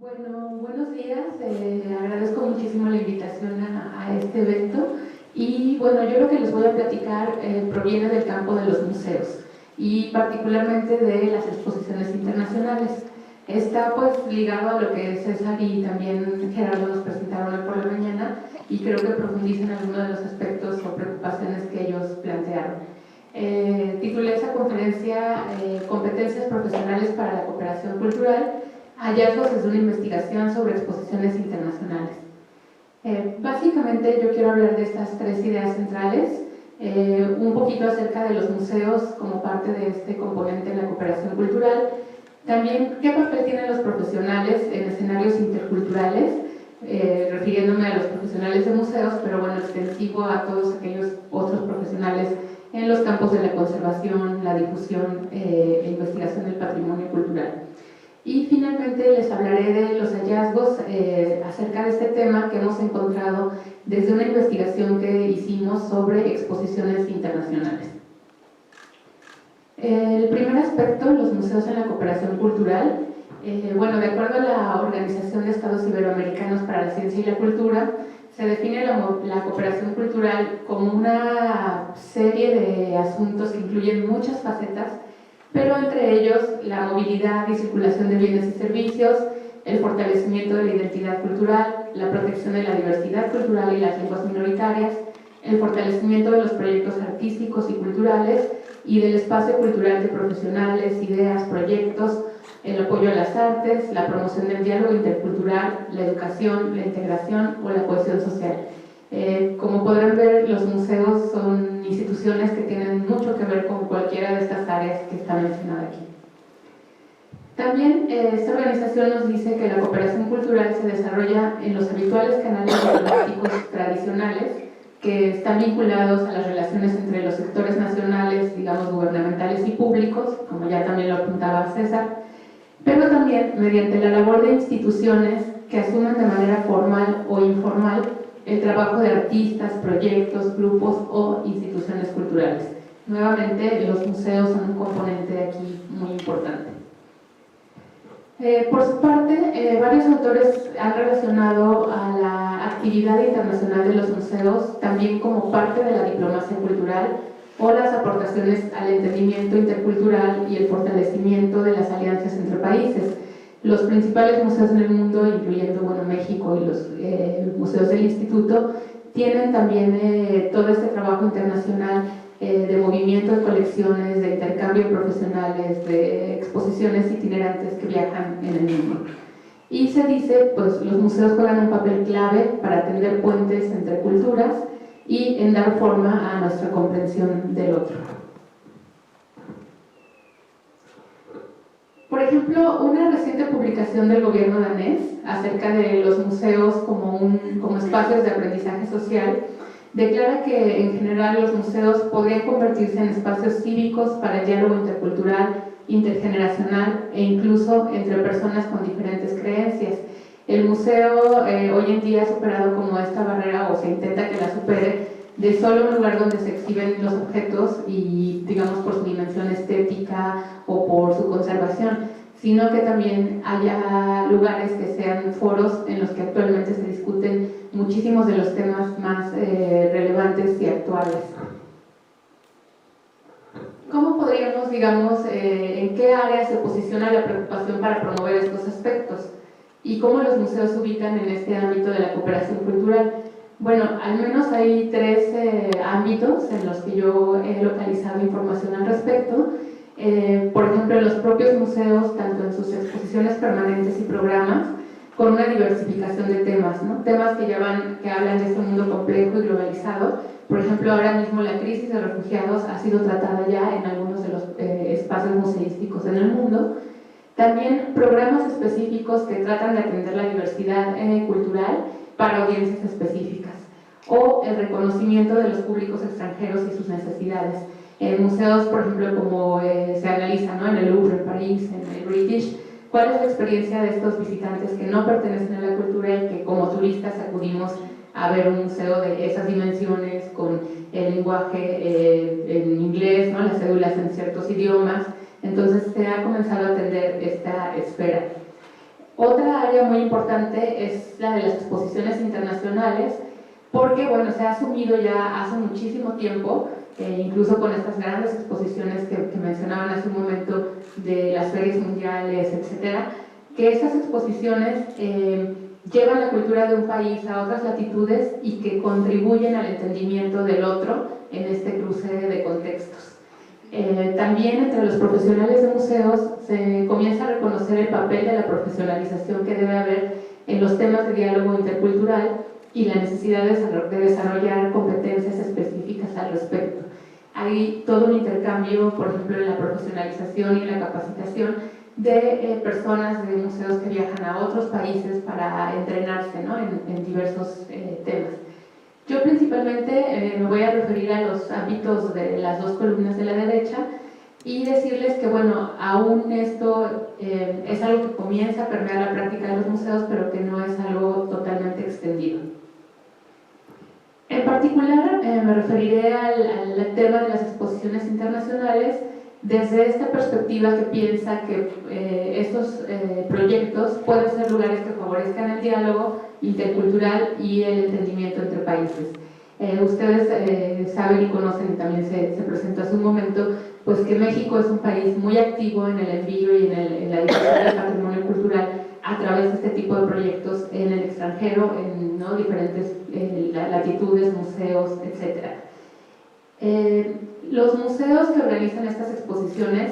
Bueno, buenos días. Agradezco muchísimo la invitación a este evento y bueno, yo lo que les voy a platicar proviene del campo de los museos y particularmente de las exposiciones internacionales. Está pues ligado a lo que César y también Gerardo nos presentaron hoy por la mañana y creo que profundizan en algunos de los aspectos o preocupaciones que ellos plantearon. Titulé esa conferencia Competencias profesionales para la cooperación cultural, hallazgos desde una investigación sobre exposiciones internacionales. Básicamente yo quiero hablar de estas tres ideas centrales, un poquito acerca de los museos como parte de este componente en la cooperación cultural, también qué papel tienen los profesionales en escenarios interculturales, refiriéndome a los profesionales de museos, pero bueno, extensivo a todos aquellos otros profesionales en los campos de la conservación, la difusión e investigación del patrimonio cultural. Y finalmente les hablaré de los hallazgos acerca de este tema que hemos encontrado desde una investigación que hicimos sobre exposiciones internacionales. El primer aspecto, los museos en la cooperación cultural. Bueno, de acuerdo a la Organización de Estados Iberoamericanos para la Ciencia y la Cultura, se define la cooperación cultural como una serie de asuntos que incluyen muchas facetas, pero entre ellos la movilidad y circulación de bienes y servicios, el fortalecimiento de la identidad cultural, la protección de la diversidad cultural y las lenguas minoritarias, el fortalecimiento de los proyectos artísticos y culturales y del espacio cultural de profesionales, ideas, proyectos, el apoyo a las artes, la promoción del diálogo intercultural, la educación, la integración o la cohesión social. Como podrán ver, los museos son instituciones que tienen mucho que ver con cualquiera de estas áreas que está mencionada aquí. También esta organización nos dice que la cooperación cultural se desarrolla en los habituales canales diplomáticos tradicionales que están vinculados a las relaciones entre los sectores nacionales, digamos, gubernamentales y públicos, como ya también lo apuntaba César, pero también mediante la labor de instituciones que asumen de manera formal o informal el trabajo de artistas, proyectos, grupos o instituciones culturales. Nuevamente, los museos son un componente aquí muy importante. Por su parte, varios autores han relacionado a la actividad internacional de los museos también como parte de la diplomacia cultural o las aportaciones al entendimiento intercultural y el fortalecimiento de las alianzas entre países. Los principales museos en el mundo, incluyendo bueno, México y los museos del Instituto, tienen también todo este trabajo internacional de movimiento de colecciones, de intercambio de profesionales, de exposiciones itinerantes que viajan en el mundo. Y se dice, pues los museos juegan un papel clave para tender puentes entre culturas y en dar forma a nuestra comprensión del otro. Por ejemplo, una reciente publicación del gobierno danés acerca de los museos como espacios de aprendizaje social declara que en general los museos podrían convertirse en espacios cívicos para el diálogo intercultural, intergeneracional e incluso entre personas con diferentes creencias. El museo hoy en día ha superado como esta barrera o se intenta que la supere de solo un lugar donde se exhiben los objetos y digamos por su dimensión estética o por su conservación, sino que también haya lugares que sean foros en los que actualmente se discuten muchísimos de los temas más relevantes y actuales. ¿Cómo podríamos, digamos, en qué área se posiciona la preocupación para promover estos aspectos? ¿Y cómo los museos se ubican en este ámbito de la cooperación cultural? Bueno, al menos hay tres ámbitos en los que yo he localizado información al respecto. Por ejemplo, en los propios museos, tanto en sus exposiciones permanentes y programas, con una diversificación de temas, ¿no? Temas que hablan de este mundo complejo y globalizado. Por ejemplo, ahora mismo la crisis de refugiados ha sido tratada ya en algunos de los espacios museísticos en el mundo. También programas específicos que tratan de atender la diversidad cultural para audiencias específicas, o el reconocimiento de los públicos extranjeros y sus necesidades. En museos, por ejemplo, como se analiza, ¿no? En el Louvre, en París, en el British, ¿cuál es la experiencia de estos visitantes que no pertenecen a la cultura y que como turistas acudimos a ver un museo de esas dimensiones con el lenguaje en inglés, ¿no? Las cédulas en ciertos idiomas? Entonces se ha comenzado a atender esta esfera. Otra área muy importante es la de las exposiciones internacionales, porque bueno, se ha asumido ya hace muchísimo tiempo, incluso con estas grandes exposiciones que mencionaban hace un momento de las ferias mundiales, etcétera, que estas exposiciones llevan la cultura de un país a otras latitudes y que contribuyen al entendimiento del otro en este cruce de contextos. También entre los profesionales de museos se comienza a reconocer el papel de la profesionalización que debe haber en los temas de diálogo intercultural y la necesidad de desarrollar competencias específicas al respecto. Hay todo un intercambio, por ejemplo, en la profesionalización y en la capacitación de personas de museos que viajan a otros países para entrenarse, ¿no?, en diversos temas. Yo principalmente me voy a referir a los ámbitos de las dos columnas de la derecha y decirles que, bueno, aún esto es algo que comienza a permear la práctica de los museos, pero que no es algo totalmente extendido. En particular, me referiré al tema de las exposiciones internacionales desde esta perspectiva que piensa que estos proyectos pueden ser lugares que favorezcan el diálogo intercultural y el entendimiento entre países. Ustedes saben y conocen, y también se presentó hace un momento, pues que México es un país muy activo en el envío y en la difusión del patrimonio cultural a través de este tipo de proyectos en el extranjero, en, ¿no?, diferentes latitudes, museos, etc. Los museos que organizan estas exposiciones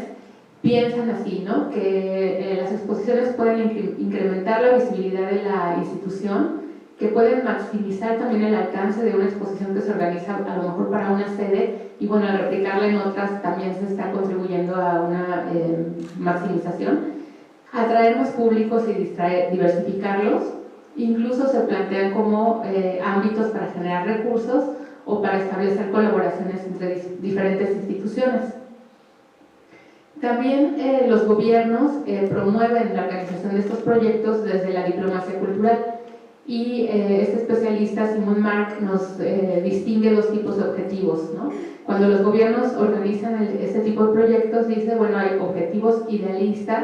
piensan así, ¿no?, que las exposiciones pueden incrementar la visibilidad de la institución, que pueden maximizar también el alcance de una exposición que se organiza a lo mejor para una sede, y bueno, al replicarla en otras también se está contribuyendo a una maximización, atraer más públicos y diversificarlos. Incluso se plantean como ámbitos para generar recursos o para establecer colaboraciones entre diferentes instituciones. También los gobiernos promueven la organización de estos proyectos desde la diplomacia cultural, y este especialista, Simon Mark, nos distingue dos tipos de objetivos, ¿no? Cuando los gobiernos organizan este tipo de proyectos, dice, bueno, hay objetivos idealistas,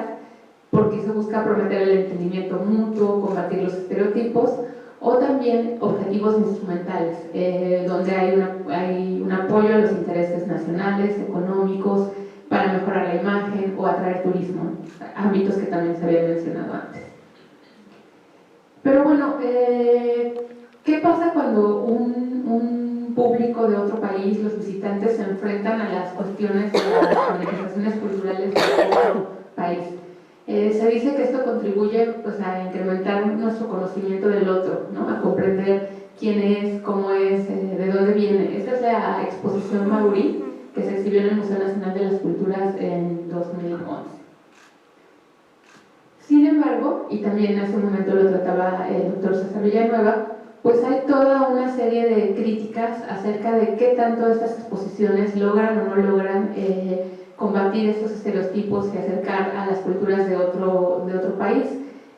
porque se busca promover el entendimiento mutuo, combatir los estereotipos, o también objetivos instrumentales, donde hay un apoyo a los intereses nacionales, económicos, para mejorar la imagen o atraer turismo, ámbitos que también se habían mencionado antes. Pero bueno, ¿qué pasa cuando un público de otro país, los visitantes, se enfrentan a las cuestiones de las manifestaciones culturales de otro país? Se dice que esto contribuye, pues, a incrementar nuestro conocimiento del otro, ¿no?, a comprender quién es, cómo es, de dónde viene. Esta es la exposición Mauri, que se exhibió en el Museo Nacional de las Culturas en 2011. Sin embargo, y también hace un momento lo trataba el doctor César Villanueva, pues hay toda una serie de críticas acerca de qué tanto estas exposiciones logran o no logran combatir estos estereotipos y acercar a las culturas de otro país.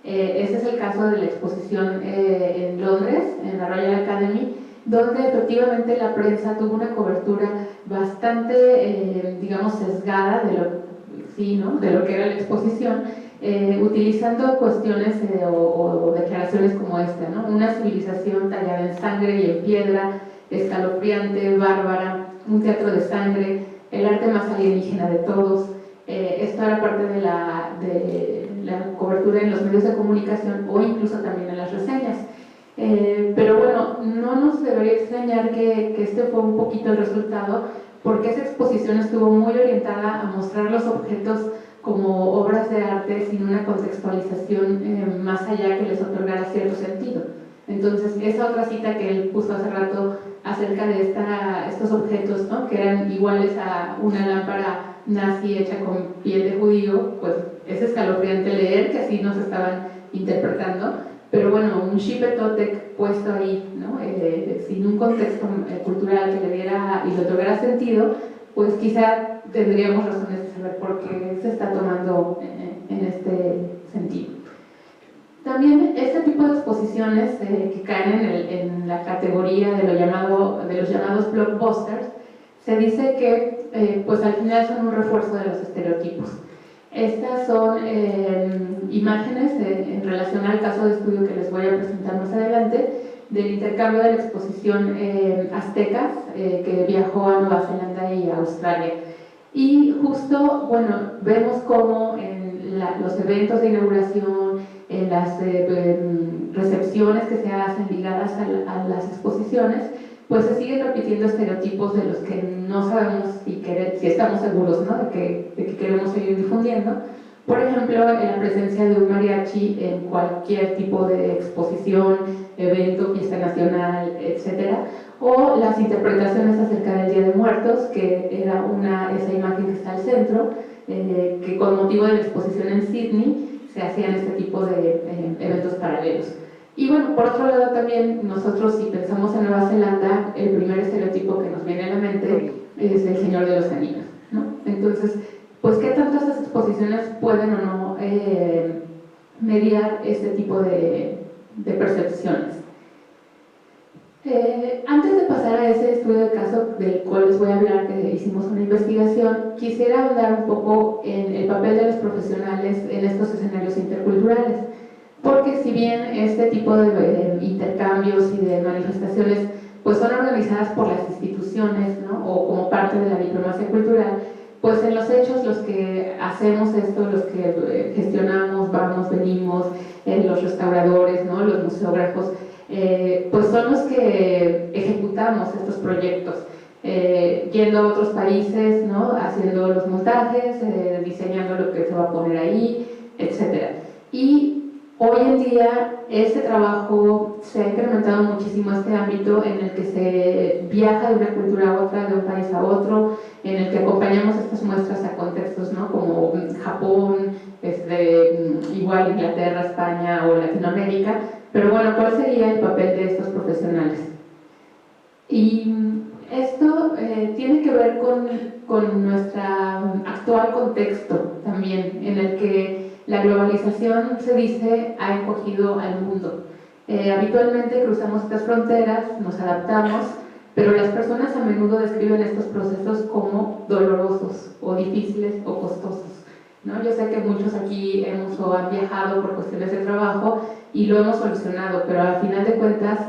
Este es el caso de la exposición en Londres, en la Royal Academy, donde efectivamente la prensa tuvo una cobertura bastante, digamos, sesgada de lo que era la exposición, utilizando cuestiones o declaraciones como esta, ¿no? Una civilización tallada en sangre y en piedra, escalofriante, bárbara, un teatro de sangre, el arte más alienígena de todos. Esto era parte de la cobertura en los medios de comunicación o incluso también en las reseñas. Pero bueno, no nos debería extrañar que este fue un poquito el resultado, porque esa exposición estuvo muy orientada a mostrar los objetos como obras de arte sin una contextualización más allá que les otorgara cierto sentido. Entonces, esa otra cita que él puso hace rato acerca de estos objetos, ¿no?, que eran iguales a una lámpara nazi hecha con piel de judío, pues es escalofriante leer que así nos estaban interpretando, pero bueno, un Xipe-Totec puesto ahí, ¿no?, sin un contexto cultural que le diera y le otorgara sentido, pues quizá tendríamos razones de saber por qué se está tomando en este sentido. También este tipo de exposiciones que caen en la categoría de los llamados blockbusters, se dice que pues al final son un refuerzo de los estereotipos. Estas son imágenes en relación al caso de estudio que les voy a presentar más adelante, del intercambio de la exposición Aztecas, que viajó a Nueva Zelanda y a Australia. Y justo, bueno, vemos cómo en los eventos de inauguración, en las recepciones que se hacen ligadas a las exposiciones, pues se siguen repitiendo estereotipos de los que no sabemos si estamos seguros, ¿no?, de que queremos seguir difundiendo. Por ejemplo, la presencia de un mariachi en cualquier tipo de exposición, evento, fiesta nacional, etc. O las interpretaciones acerca del Día de Muertos, que era esa imagen que está al centro, que con motivo de la exposición en Sydney se hacían este tipo de eventos paralelos. Y bueno, por otro lado también nosotros, si pensamos en Nueva Zelanda, el primer estereotipo que nos viene a la mente es el Señor de los Anillos, ¿no? Entonces, pues qué tanto estas exposiciones pueden o no mediar este tipo de percepciones. Antes de pasar a ese estudio de caso del cual les voy a hablar, que hicimos una investigación, quisiera hablar un poco en el papel de los profesionales en estos escenarios interculturales, porque si bien este tipo de intercambios y de manifestaciones pues son organizadas por las instituciones, ¿no?, o como parte de la diplomacia cultural, pues en los hechos los que hacemos esto, los que gestionamos, vamos, venimos, los restauradores, ¿no?, los museógrafos, pues son los que ejecutamos estos proyectos, yendo a otros países, ¿no?, haciendo los montajes, diseñando lo que se va a poner ahí, etc. Y hoy en día este trabajo se ha incrementado muchísimo, este ámbito en el que se viaja de una cultura a otra, de un país a otro, en el que acompañamos estas muestras a contextos, ¿no?, como Japón, igual Inglaterra, España o Latinoamérica. Pero bueno, ¿cuál sería el papel de estos profesionales? Y esto tiene que ver con nuestro actual contexto también, en el que la globalización, se dice, ha encogido al mundo. Habitualmente cruzamos estas fronteras, nos adaptamos, pero las personas a menudo describen estos procesos como dolorosos o difíciles o costosos, ¿no? Yo sé que muchos aquí hemos o han viajado por cuestiones de trabajo y lo hemos solucionado, pero al final de cuentas,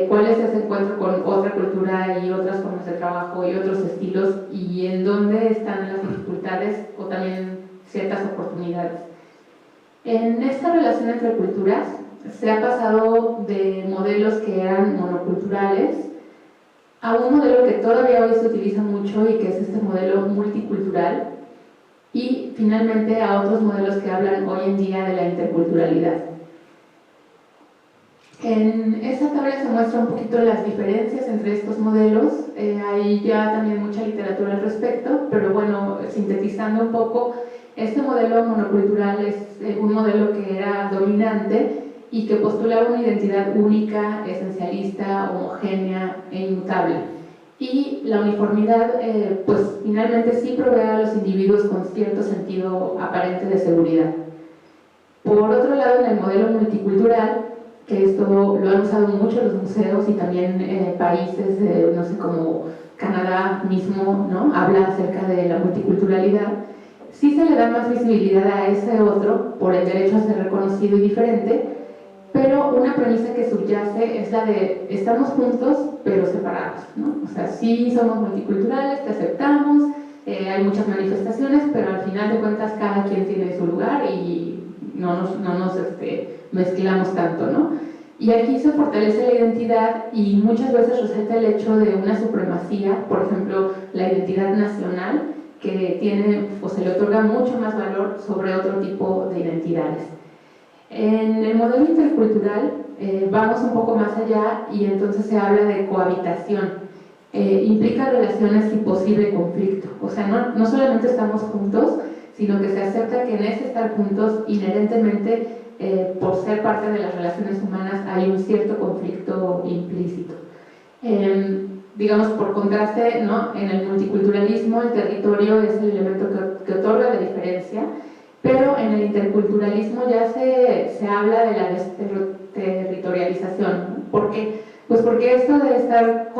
¿cuál es ese encuentro con otra cultura y otras formas de trabajo y otros estilos, y en dónde están las dificultades o también ciertas oportunidades? En esta relación entre culturas se ha pasado de modelos que eran monoculturales a un modelo que todavía hoy se utiliza mucho y que es este modelo multicultural, y finalmente a otros modelos que hablan hoy en día de la interculturalidad. En esta tabla se muestra un poquito las diferencias entre estos modelos. Hay ya también mucha literatura al respecto, pero bueno, sintetizando un poco, este modelo monocultural es un modelo que era dominante y que postulaba una identidad única, esencialista, homogénea e inmutable. Y la uniformidad, pues finalmente sí provee a los individuos con cierto sentido aparente de seguridad. Por otro lado, en el modelo multicultural, que esto lo han usado mucho los museos y también países, no sé, como Canadá mismo, ¿no?, habla acerca de la multiculturalidad, sí se le da más visibilidad a ese otro por el derecho a ser reconocido y diferente, pero una premisa que subyace es la de estamos juntos pero separados, ¿no? O sea, sí somos multiculturales, te aceptamos, hay muchas manifestaciones, pero al final de cuentas cada quien tiene su lugar y no nos mezclamos tanto, ¿no? Y aquí se fortalece la identidad y muchas veces resalta el hecho de una supremacía, por ejemplo, la identidad nacional, que tiene o se le otorga mucho más valor sobre otro tipo de identidades. En el modelo intercultural vamos un poco más allá y entonces se habla de cohabitación. Implica relaciones sin posible conflicto, o sea, no solamente estamos juntos, sino que se acepta que en ese estar juntos inherentemente, por ser parte de las relaciones humanas, hay un cierto conflicto implícito. Digamos, por contraste, ¿no?, en el multiculturalismo el territorio es el elemento que otorga la diferencia, pero en el interculturalismo ya se habla de la desterritorialización. ¿Por qué? Pues porque esto de estar,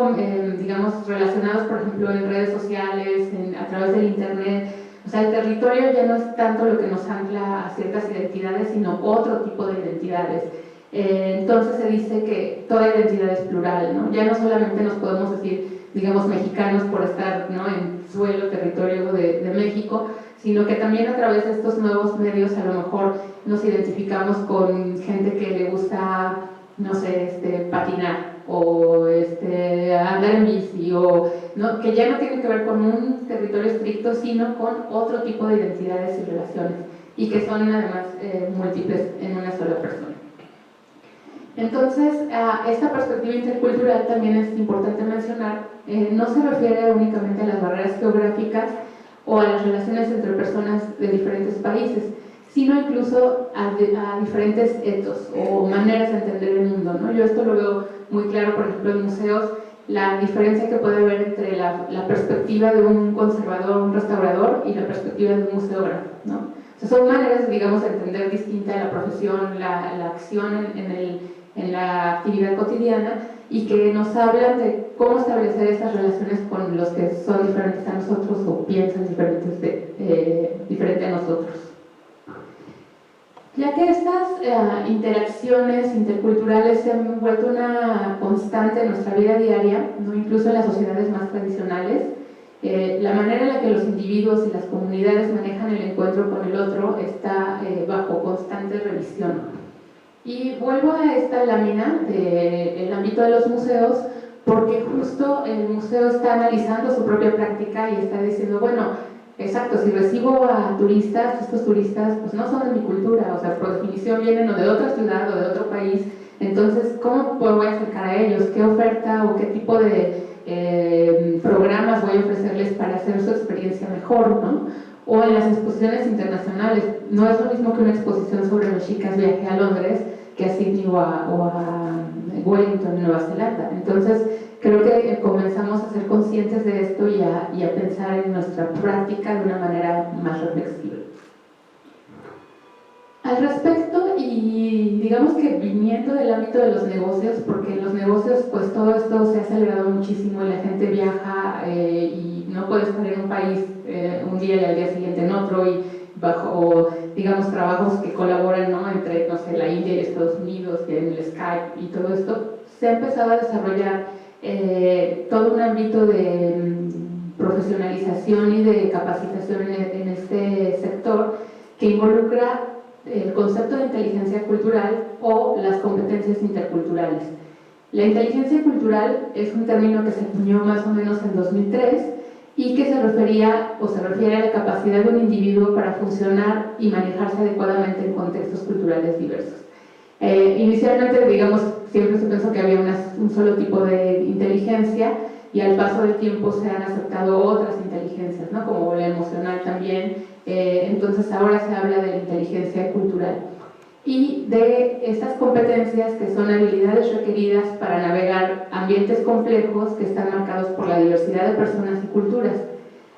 digamos, relacionados, por ejemplo, en redes sociales, a través del internet, O sea, el territorio ya no es tanto lo que nos ancla a ciertas identidades, sino otro tipo de identidades. Entonces se dice que toda identidad es plural, ¿no? Ya no solamente nos podemos decir, digamos, mexicanos por estar, ¿no?, en suelo, territorio de México, sino que también a través de estos nuevos medios a lo mejor nos identificamos con gente que le gusta, no sé, patinar o andar en bici, o, ¿no?, que ya no tiene que ver con un territorio estricto, sino con otro tipo de identidades y relaciones, y que son además múltiples en una sola persona. Entonces, esta perspectiva intercultural también es importante mencionar, no se refiere únicamente a las barreras geográficas o a las relaciones entre personas de diferentes países, sino incluso a diferentes etos o maneras de entender el mundo, ¿no? Yo esto lo veo muy claro, por ejemplo, en museos, la diferencia que puede haber entre la perspectiva de un conservador, un restaurador, y la perspectiva de un museógrafo, ¿no? O sea, son maneras, digamos, de entender distinta la profesión, la acción en la actividad cotidiana, y que nos hablan de cómo establecer esas relaciones con los que son diferentes a nosotros o piensan diferente a nosotros. Ya que estas interacciones interculturales se han vuelto una constante en nuestra vida diaria, ¿no?, incluso en las sociedades más tradicionales, la manera en la que los individuos y las comunidades manejan el encuentro con el otro está bajo constante revisión. Y vuelvo a esta lámina del ámbito de los museos, porque justo el museo está analizando su propia práctica y está diciendo, bueno, exacto, si recibo a turistas, estos turistas pues no son de mi cultura, o sea, por definición vienen o de otra ciudad o de otro país, entonces, ¿cómo voy a acercar a ellos? ¿Qué oferta o qué tipo de programas voy a ofrecerles para hacer su experiencia mejor, ¿no? O en las exposiciones internacionales, no es lo mismo que una exposición sobre mexicas viaje a Londres que a Sydney o a Wellington, Nueva Zelanda. Entonces, creo que comenzamos a ser conscientes de esto y a pensar en nuestra práctica de una manera más reflexiva. Al respecto, y digamos que viniendo del ámbito de los negocios, porque en los negocios pues todo esto se ha acelerado muchísimo y la gente viaja y no puede estar en un país un día y al día siguiente en otro, y bajo, digamos, trabajos que colaboran, ¿no?, entre, no sé, la India y Estados Unidos, y en el Skype y todo esto, se ha empezado a desarrollar todo un ámbito de profesionalización y de capacitación en este sector que involucra el concepto de inteligencia cultural o las competencias interculturales. La inteligencia cultural es un término que se acuñó más o menos en 2003 y que se refiere a la capacidad de un individuo para funcionar y manejarse adecuadamente en contextos culturales diversos. Inicialmente, digamos, siempre se pensó que había un solo tipo de inteligencia, y al paso del tiempo se han aceptado otras inteligencias, ¿no?, como la emocional también. Entonces ahora se habla de la inteligencia cultural y de estas competencias que son habilidades requeridas para navegar ambientes complejos que están marcados por la diversidad de personas y culturas,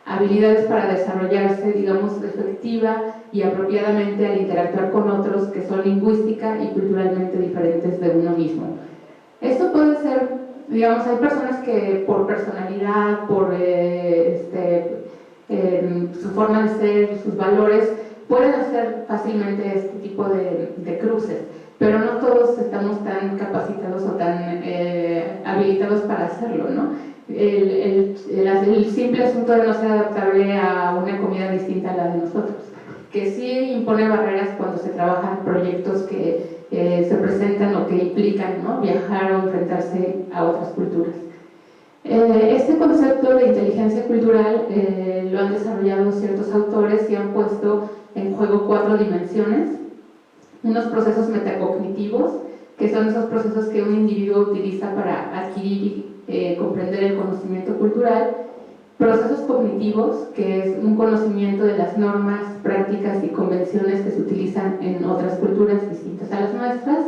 habilidades para desarrollarse, digamos, efectiva y apropiadamente al interactuar con otros que son lingüística y culturalmente diferentes de uno mismo. Esto puede ser, digamos, hay personas que por personalidad, por su forma de ser, sus valores, pueden hacer fácilmente este tipo de cruces, pero no todos estamos tan capacitados o tan habilitados para hacerlo, ¿no? El simple asunto de no ser adaptable a una comida distinta a la de nosotros, que sí impone barreras cuando se trabajan proyectos que se presentan o que implican, ¿no?, viajar o enfrentarse a otras culturas. Este concepto de inteligencia cultural lo han desarrollado ciertos autores y han puesto en juego 4 dimensiones: unos procesos metacognitivos, que son esos procesos que un individuo utiliza para adquirir y comprender el conocimiento cultural; procesos cognitivos, que es un conocimiento de las normas, prácticas y convenciones que se utilizan en otras culturas distintas a las nuestras;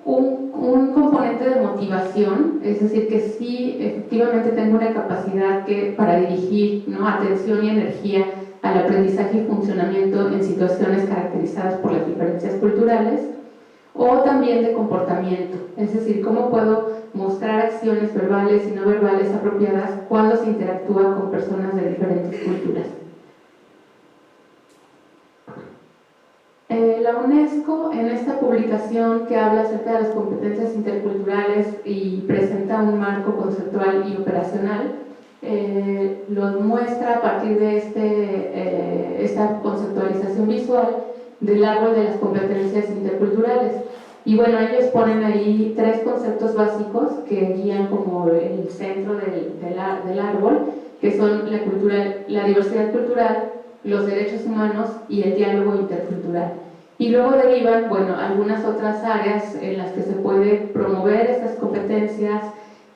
un componente de motivación, es decir, que sí efectivamente tengo una capacidad para dirigir, ¿no?, atención y energía al aprendizaje y funcionamiento en situaciones caracterizadas por las diferencias culturales; o también de comportamiento, es decir, cómo puedo mostrar acciones verbales y no verbales apropiadas cuando se interactúa con personas de diferentes culturas. La UNESCO, en esta publicación que habla acerca de las competencias interculturales y presenta un marco conceptual y operacional, los muestra a partir de esta conceptualización visual del árbol de las competencias interculturales. Y bueno, ellos ponen ahí 3 conceptos básicos que guían como el centro del árbol, que son la diversidad cultural, los derechos humanos y el diálogo intercultural. Y luego derivan, bueno, algunas otras áreas en las que se puede promover estas competencias,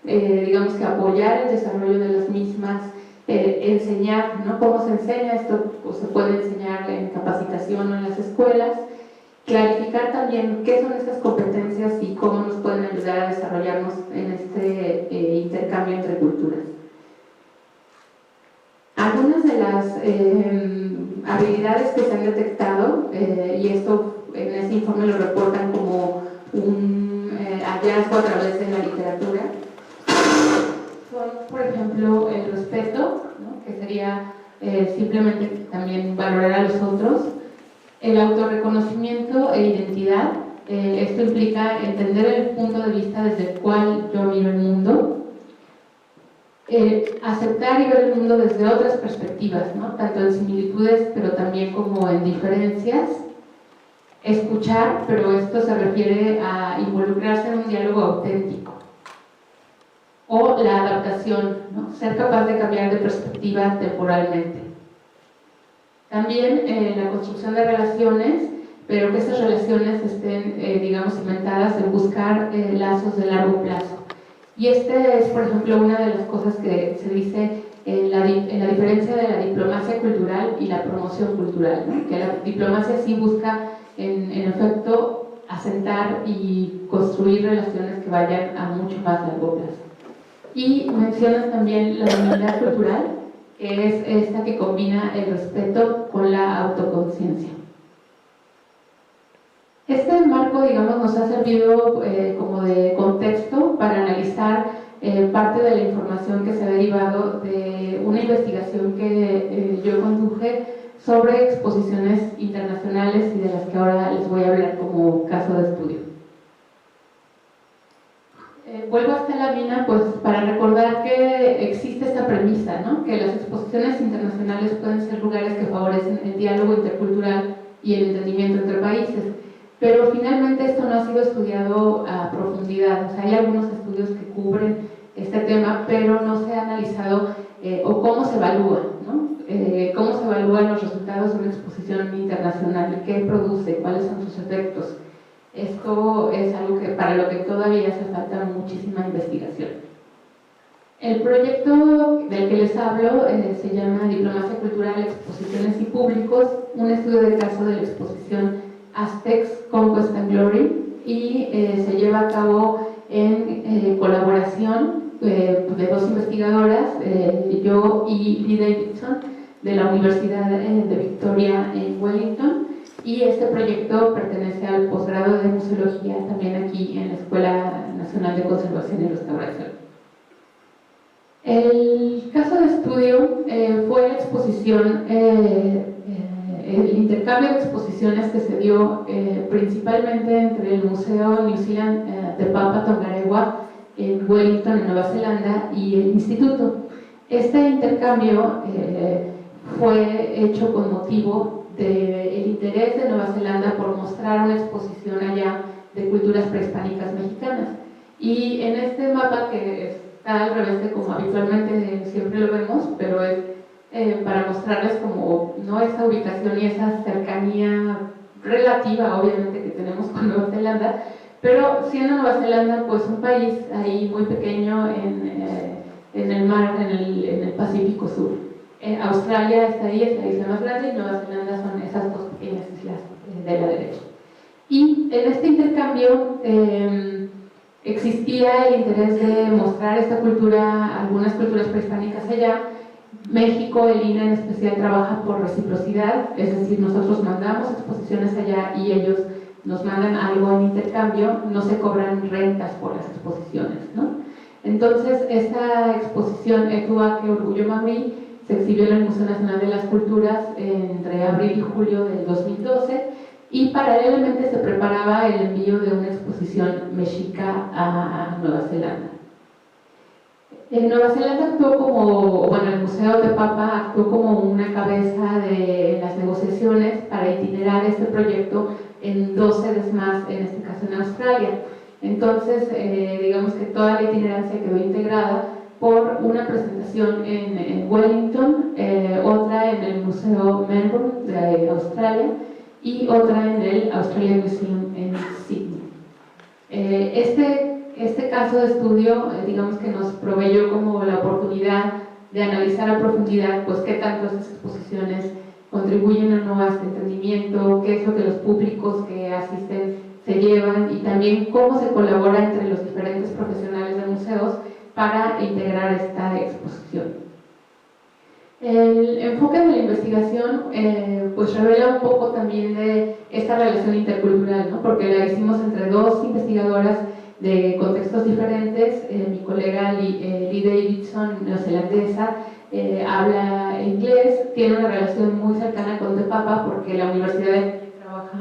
digamos que apoyar el desarrollo de las mismas, enseñar, ¿no? ¿Cómo se enseña esto? Pues se puede enseñar en capacitación o en las escuelas, clarificar también qué son estas competencias y cómo nos pueden ayudar a desarrollarnos en este intercambio entre culturas. Algunas de las habilidades que se han detectado, y esto en este informe lo reportan como un hallazgo a través de la literatura, son, por ejemplo, el respeto, ¿no? Que sería simplemente también valorar a los otros, el autorreconocimiento e identidad. Esto implica entender el punto de vista desde el cual yo miro el mundo, aceptar y ver el mundo desde otras perspectivas, ¿no? Tanto en similitudes pero también como en diferencias, escuchar, pero esto se refiere a involucrarse en un diálogo auténtico, o la adaptación, ¿no? Ser capaz de cambiar de perspectiva temporalmente. También la construcción de relaciones, pero que esas relaciones estén, digamos, cimentadas en buscar lazos de largo plazo. Y este es, por ejemplo, una de las cosas que se dice en la diferencia de la diplomacia cultural y la promoción cultural, ¿no? Que la diplomacia sí busca, en efecto, asentar y construir relaciones que vayan a mucho más largo plazo. Y mencionas también la humildad cultural, que es esta que combina el respeto con la autoconciencia. Este marco, digamos, nos ha servido como de contexto para analizar parte de la información que se ha derivado de una investigación que yo conduje sobre exposiciones internacionales y de las que ahora les voy a hablar como caso de estudio. Vuelvo a esta lámina pues para recordar que existe esta premisa, ¿no? Que las exposiciones internacionales pueden ser lugares que favorecen el diálogo intercultural y el entendimiento entre países, pero finalmente esto no ha sido estudiado a profundidad. O sea, hay algunos estudios que cubren este tema, pero no se ha analizado o cómo se evalúa, ¿no? Cómo se evalúan los resultados de una exposición internacional, qué produce, cuáles son sus efectos. Esto es algo que, para lo que todavía hace falta muchísima investigación. El proyecto del que les hablo se llama Diplomacia Cultural, Exposiciones y Públicos, un estudio de caso de la exposición Aztecs, Conquest and Glory, y se lleva a cabo en colaboración de 2 investigadoras, yo y Lee Davidson, de la Universidad de Victoria en Wellington, y este proyecto pertenece al posgrado de museología también aquí en la Escuela Nacional de Conservación y Restauración. El caso de estudio fue la exposición, el intercambio de exposiciones que se dio principalmente entre el Museo New Zealand de Papa Tongarewa en Wellington, en Nueva Zelanda, y el Instituto. Este intercambio fue hecho con motivo del interés de Nueva Zelanda por mostrar una exposición allá de culturas prehispánicas mexicanas. Y en este mapa, que está al revés de como habitualmente siempre lo vemos, pero es para mostrarles como no esa ubicación y esa cercanía relativa, obviamente, que tenemos con Nueva Zelanda, pero siendo Nueva Zelanda pues un país ahí muy pequeño en el mar, en el Pacífico Sur. Australia está ahí, es la isla más grande, y Nueva Zelanda son esas 2 pequeñas islas de la derecha. Y en este intercambio existía el interés de mostrar esta cultura, algunas culturas prehispánicas allá. México, el INA en especial, trabaja por reciprocidad, es decir, nosotros mandamos exposiciones allá y ellos nos mandan algo en intercambio, no se cobran rentas por las exposiciones, ¿no? Entonces, esta exposición Etuaque Orgullo Maui se exhibió en el Museo Nacional de las Culturas entre abril y julio del 2012, y paralelamente se preparaba el envío de una exposición mexica a Nueva Zelanda. En Nueva Zelanda actuó como, bueno, el Museo de Papa actuó como una cabeza de las negociaciones para itinerar este proyecto en 2 sedes más, en este caso en Australia. Entonces, digamos que toda la itinerancia quedó integrada por una presentación en Wellington, otra en el Museo Melbourne de Australia y otra en el Australian Museum en Sydney. Este caso de estudio, digamos que nos proveyó como la oportunidad de analizar a profundidad pues qué tanto estas exposiciones contribuyen o no a este entendimiento, qué es lo que los públicos que asisten se llevan y también cómo se colabora entre los diferentes profesionales de museos para integrar esta exposición. El enfoque de la investigación pues revela un poco también de esta relación intercultural, ¿no? Porque la hicimos entre 2 investigadoras de contextos diferentes. Mi colega Lee Davidson, neozelandesa, habla inglés, tiene una relación muy cercana con Te Papa porque la universidad en la que trabaja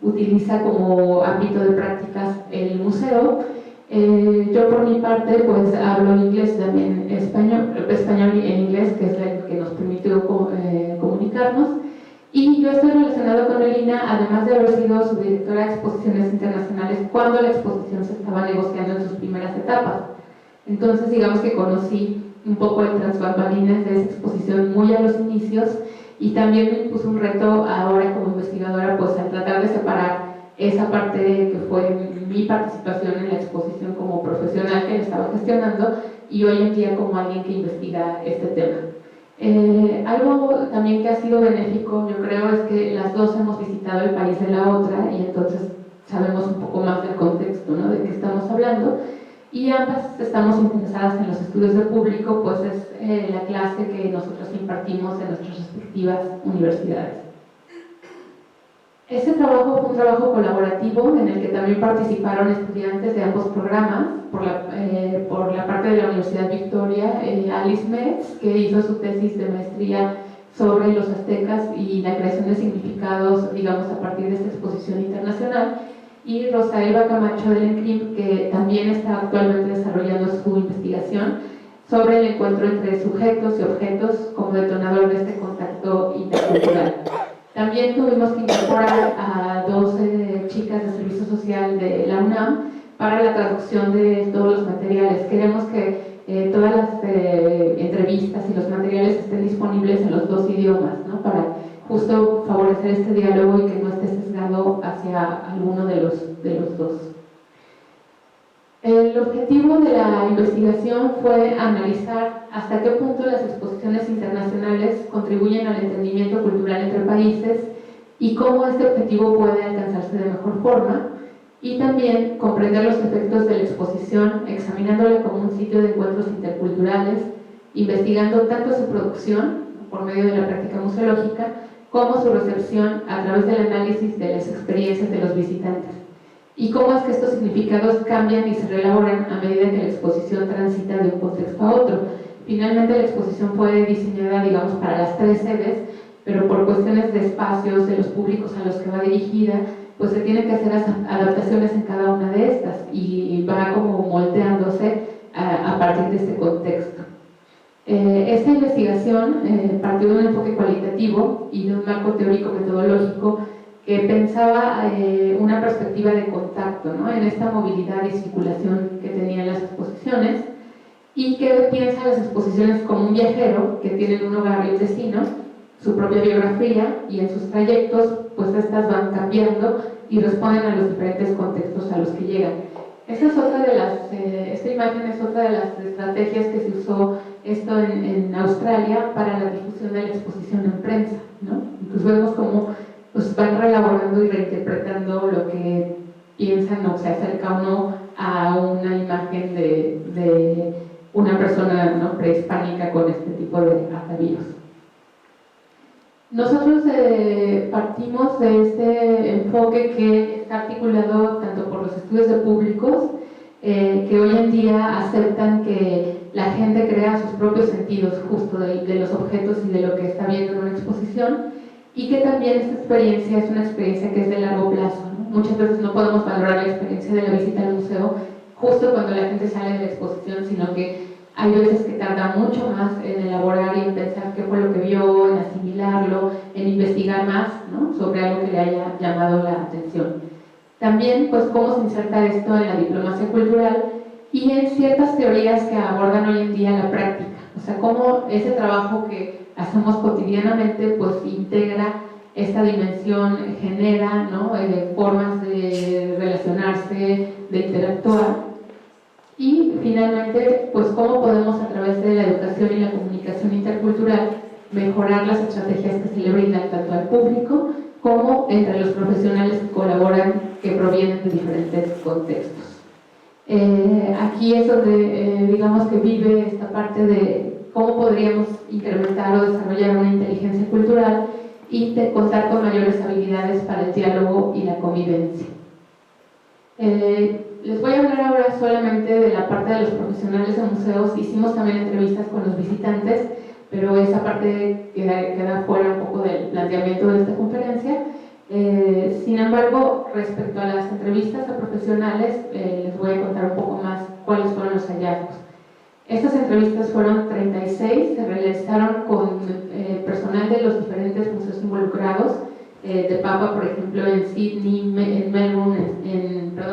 utiliza como ámbito de prácticas el museo. Yo por mi parte pues hablo inglés, también español y inglés, que es la que nos permitió comunicarnos, y yo estoy relacionado con Elina, además de haber sido su directora de exposiciones internacionales cuando la exposición se estaba negociando en sus primeras etapas. Entonces digamos que conocí un poco el tras bambalinas de esa exposición muy a los inicios, y también me impuso un reto ahora como investigadora pues al tratar de separar esa parte que fue mi participación en la exposición como profesional que la estaba gestionando y hoy en día como alguien que investiga este tema. Algo también que ha sido benéfico, yo creo, es que las 2 hemos visitado el país de la otra y entonces sabemos un poco más del contexto, ¿no? De qué estamos hablando, y ambas estamos interesadas en los estudios de público, pues es la clase que nosotros impartimos en nuestras respectivas universidades. Este trabajo fue un trabajo colaborativo en el que también participaron estudiantes de ambos programas. Por la parte de la Universidad Victoria, Alice Metz, que hizo su tesis de maestría sobre los aztecas y la creación de significados, digamos, a partir de esta exposición internacional, y Rosa Elba Camacho del ENCRIM, que también está actualmente desarrollando su investigación sobre el encuentro entre sujetos y objetos como detonador de este contacto intercultural. También tuvimos que incorporar a 12 chicas de servicio social de la UNAM para la traducción de todos los materiales. Queremos que todas las entrevistas y los materiales estén disponibles en los 2 idiomas, ¿no? Para justo favorecer este diálogo y que no esté sesgado hacia alguno de los 2. El objetivo de la investigación fue analizar hasta qué punto las exposiciones internacionales contribuyen al entendimiento cultural entre países y cómo este objetivo puede alcanzarse de mejor forma, y también comprender los efectos de la exposición examinándola como un sitio de encuentros interculturales, investigando tanto su producción por medio de la práctica museológica como su recepción a través del análisis de las experiencias de los visitantes, y cómo es que estos significados cambian y se reelaboran a medida que la exposición transita de un contexto a otro. Finalmente la exposición fue diseñada, digamos, para las 3 sedes, pero por cuestiones de espacios, de los públicos a los que va dirigida, pues se tienen que hacer adaptaciones en cada una de estas y va como moldeándose a partir de este contexto. Esta investigación partió de un enfoque cualitativo y de un marco teórico metodológico que pensaba una perspectiva de contacto, ¿no? En esta movilidad y circulación que tenían las exposiciones, y que piensa las exposiciones como un viajero que tiene un hogar y un destino, su propia biografía, y en sus trayectos pues estas van cambiando y responden a los diferentes contextos a los que llegan. Esta imagen es otra de las estrategias que se usó esto en Australia para la difusión de la exposición en prensa, ¿no? Entonces vemos cómo pues van reelaborando y reinterpretando lo que piensan o se acerca o no a una imagen de una persona, ¿no?, prehispánica con este tipo de atavíos. Nosotros partimos de este enfoque que está articulado tanto por los estudios de públicos, que hoy en día aceptan que la gente crea sus propios sentidos justo de los objetos y de lo que está viendo en una exposición, y que también esta experiencia es una experiencia que es de largo plazo, ¿no? Muchas veces no podemos valorar la experiencia de la visita al museo justo cuando la gente sale de la exposición, sino que hay veces que tarda mucho más en elaborar y en pensar qué fue lo que vio, en asimilarlo, en investigar más, ¿no?, sobre algo que le haya llamado la atención. También, pues, cómo se inserta esto en la diplomacia cultural y en ciertas teorías que abordan hoy en día la práctica. O sea, cómo ese trabajo que hacemos cotidianamente, pues, integra esta dimensión, genera, ¿no?, formas de relacionarse, de interactuar. Y finalmente, pues, cómo podemos a través de la educación y la comunicación intercultural mejorar las estrategias que se le brindan tanto al público como entre los profesionales que colaboran, que provienen de diferentes contextos. Aquí es donde, digamos, que vive esta parte de cómo podríamos incrementar o desarrollar una inteligencia cultural y de contar con mayores habilidades para el diálogo y la convivencia. Les voy a hablar ahora solamente de la parte de los profesionales de museos. Hicimos también entrevistas con los visitantes, pero esa parte queda fuera un poco del planteamiento de esta conferencia. Sin embargo, respecto a las entrevistas a profesionales, les voy a contar un poco más cuáles fueron los hallazgos. Estas entrevistas fueron 36, se realizaron con personal de los diferentes museos involucrados, de Papa, por ejemplo, en Sydney, en Melbourne,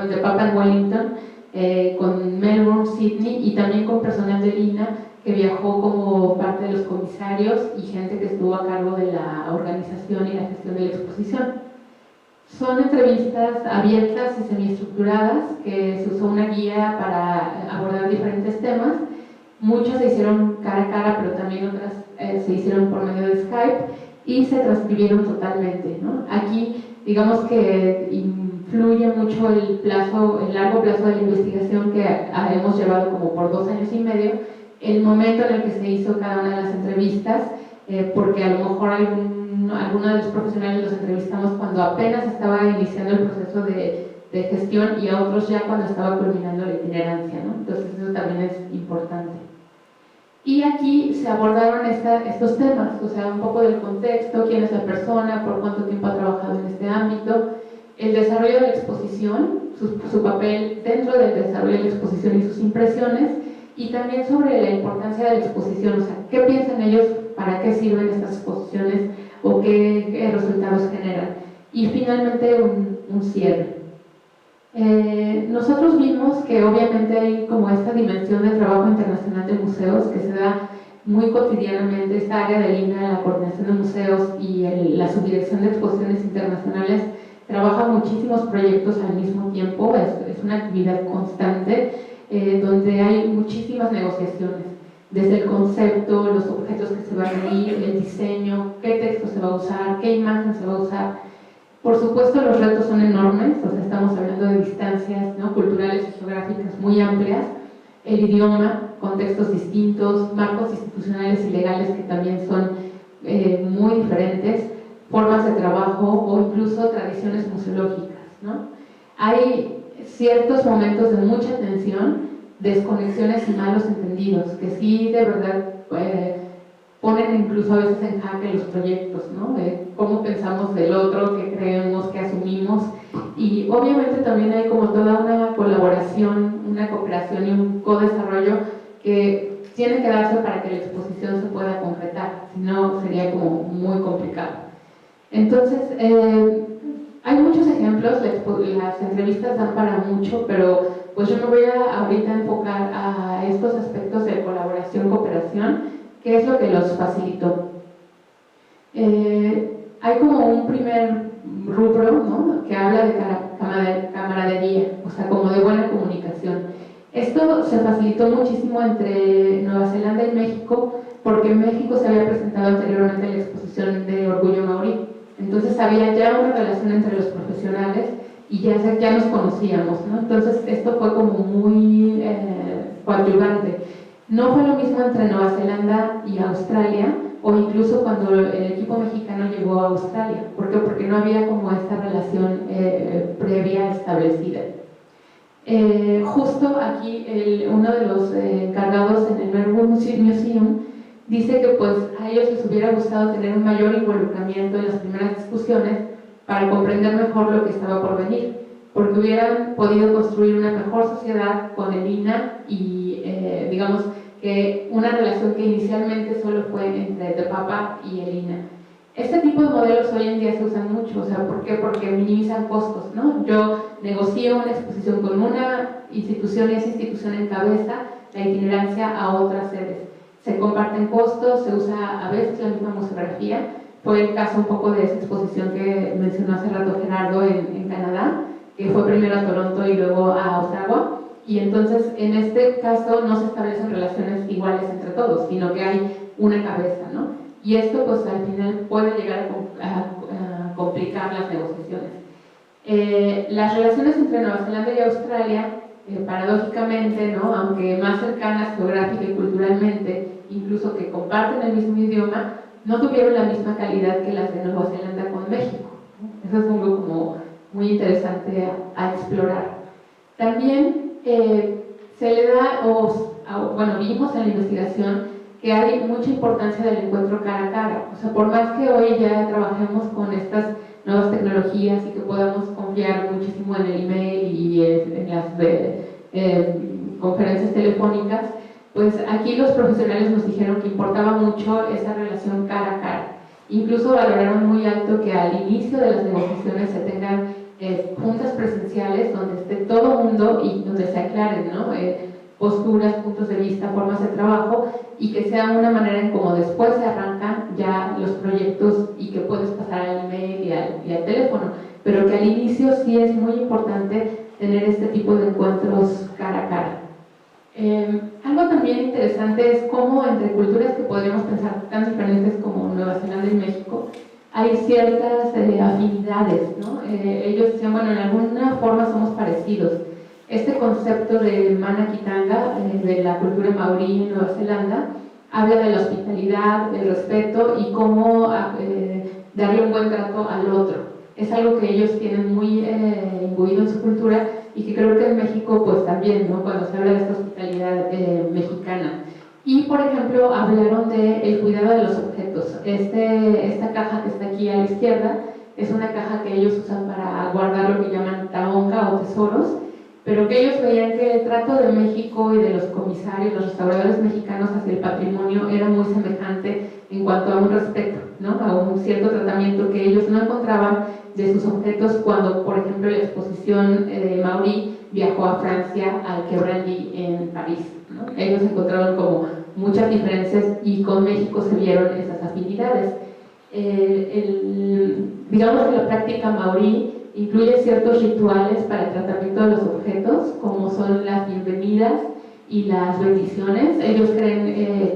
de Papa en Wellington, con Melbourne, Sydney, y también con personal de Lina que viajó como parte de los comisarios y gente que estuvo a cargo de la organización y la gestión de la exposición. Son entrevistas abiertas y semiestructuradas, que se usó una guía para abordar diferentes temas. Muchas se hicieron cara a cara, pero también otras se hicieron por medio de Skype y se transcribieron totalmente, ¿no? Aquí, digamos que influye mucho el largo plazo de la investigación que hemos llevado como por 2 años y medio, el momento en el que se hizo cada una de las entrevistas, porque a lo mejor algunos de los profesionales los entrevistamos cuando apenas estaba iniciando el proceso de gestión y a otros ya cuando estaba culminando la itinerancia, ¿no? Entonces eso también es importante. Y aquí se abordaron estos temas, o sea, un poco del contexto, quién es la persona, por cuánto tiempo ha trabajado en este ámbito, el desarrollo de la exposición, su papel dentro del desarrollo de la exposición y sus impresiones, y también sobre la importancia de la exposición, o sea, qué piensan ellos, para qué sirven estas exposiciones o qué resultados generan. Y finalmente un cierre. Nosotros vimos que obviamente hay como esta dimensión de trabajo internacional de museos que se da muy cotidianamente. Esta área de Lina, la coordinación de museos y la subdirección de exposiciones internacionales, trabaja muchísimos proyectos al mismo tiempo, es una actividad constante donde hay muchísimas negociaciones, desde el concepto, los objetos que se van a ir, el diseño, qué texto se va a usar, qué imagen se va a usar. Por supuesto, los retos son enormes, o sea, estamos hablando de distancias, ¿no?, culturales y geográficas muy amplias, el idioma, contextos distintos, marcos institucionales y legales que también son muy diferentes, formas de trabajo o incluso tradiciones museológicas, ¿no? Hay ciertos momentos de mucha tensión, desconexiones y malos entendidos, que sí, de verdad, ponen incluso a veces en jaque los proyectos, ¿no? De cómo pensamos del otro, qué creemos, qué asumimos, y obviamente también hay como toda una colaboración, una cooperación y un co-desarrollo que tiene que darse para que la exposición se pueda concretar, si no sería como muy complicado. Entonces, hay muchos ejemplos, las entrevistas dan para mucho, pero pues yo me voy a ahorita enfocar a estos aspectos de colaboración, cooperación, que es lo que los facilitó. Hay como un primer rubro, ¿no?, que habla de camaradería, o sea, como de buena comunicación. Esto se facilitó muchísimo entre Nueva Zelanda y México, porque en México se había presentado anteriormente la exposición de Orgullo Maorí. Entonces había ya una relación entre los profesionales y ya nos conocíamos, ¿no? Entonces esto fue como muy coadyuvante. No fue lo mismo entre Nueva Zelanda y Australia, o incluso cuando el equipo mexicano llegó a Australia. ¿Por qué? Porque no había como esta relación previa establecida. Justo aquí uno de los encargados en el Melbourne Museum dice que pues a ellos les hubiera gustado tener un mayor involucramiento en las primeras discusiones para comprender mejor lo que estaba por venir, porque hubieran podido construir una mejor sociedad con el INAH y digamos que una relación que inicialmente solo fue entre The Papa y el INAH. Este tipo de modelos hoy en día se usan mucho, o sea, ¿por qué? Porque minimizan costos, ¿no? Yo negocio una exposición con una institución y esa institución encabeza la itinerancia a otras sedes. Se comparten costos, se usa a veces la misma museografía. Fue el caso un poco de esa exposición que mencionó hace rato Gerardo en Canadá, que fue primero a Toronto y luego a Ottawa. Y entonces, en este caso, no se establecen relaciones iguales entre todos, sino que hay una cabeza, ¿no? Y esto, pues, al final puede llegar a complicar las negociaciones. Las relaciones entre Nueva Zelanda y Australia, paradójicamente, ¿no?, aunque más cercanas geográfica y culturalmente, incluso que comparten el mismo idioma, no tuvieron la misma calidad que las de Nueva Zelanda con México. Eso es algo como muy interesante a explorar. También se le da, bueno, vimos en la investigación que hay mucha importancia del encuentro cara a cara. O sea, por más que hoy ya trabajemos con estas nuevas tecnologías y que podamos confiar muchísimo en el email y en las conferencias telefónicas, pues aquí los profesionales nos dijeron que importaba mucho esa relación cara a cara. Incluso valoraron muy alto que al inicio de las negociaciones se tengan juntas presenciales donde esté todo el mundo y donde se aclaren, ¿no?, posturas, puntos de vista, formas de trabajo, y que sea una manera en cómo después se arrancan ya los proyectos y que puedes pasar al email y al teléfono, pero que al inicio sí es muy importante tener este tipo de encuentros cara a cara. Algo también interesante es cómo entre culturas que podríamos pensar tan diferentes como Nueva Zelanda y México, hay ciertas afinidades, ¿no? Ellos decían, bueno, en alguna forma somos parecidos. Este concepto de mana kitanga, de la cultura maorí en Nueva Zelanda, habla de la hospitalidad, del respeto y cómo darle un buen trato al otro. Es algo que ellos tienen muy imbuido en su cultura y que creo que en México pues también, ¿no?, cuando se habla de esta hospitalidad mexicana. Y, por ejemplo, hablaron del cuidado de los objetos. Esta caja que está aquí a la izquierda es una caja que ellos usan para guardar lo que llaman taonga o tesoros, pero que ellos veían que el trato de México y de los comisarios, los restauradores mexicanos hacia el patrimonio era muy semejante en cuanto a un respeto, ¿no?, a un cierto tratamiento que ellos no encontraban de sus objetos cuando, por ejemplo, la exposición de Mauri viajó a Francia al Quai Branly en París, ¿no? Ellos encontraron como muchas diferencias y con México se vieron esas afinidades. Digamos que la práctica maorí incluye ciertos rituales para el tratamiento de los objetos, como son las bienvenidas y las bendiciones. Ellos creen